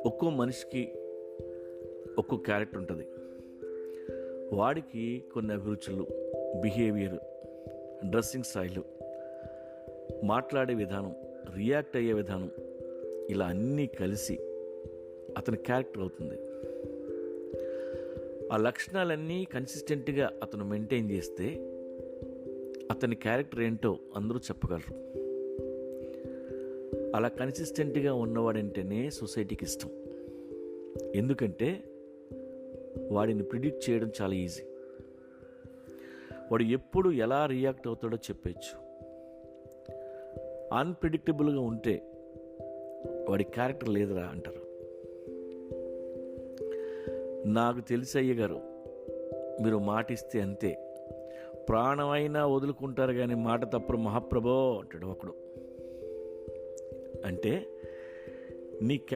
ఒక్కో మనిషికి ఒక్కో క్యారెక్టర్ ఉంటుంది. వాడికి కొన్ని అభిరుచులు, బిహేవియర్, డ్రెస్సింగ్ స్టైలు, మాట్లాడే విధానం, రియాక్ట్ అయ్యే విధానం, ఇలా అన్నీ కలిసి అతని క్యారెక్టర్ అవుతుంది. ఆ లక్షణాలన్నీ కన్సిస్టెంట్గా అతను మెయింటైన్ చేస్తే అతని క్యారెక్టర్ ఏంటో అందరూ చెప్పగలరు. అలా కన్సిస్టెంట్గా ఉన్నవాడంటేనే సొసైటీకి ఇష్టం. ఎందుకంటే వాడిని ప్రిడిక్ట్ చేయడం చాలా ఈజీ. వాడు ఎప్పుడు ఎలా రియాక్ట్ అవుతాడో చెప్పచ్చు. అన్ప్రిడిక్టబుల్గా ఉంటే వాడి క్యారెక్టర్ లేదురా అంటారు. నాకు తెలిసి అయ్య గారు, మీరు మాట ఇస్తే అంతే, ప్రాణమైనా వదులుకుంటారు కానీ మాట తప్పరు మహాప్రభో అంటాడు ఒకడు. అంటే నీ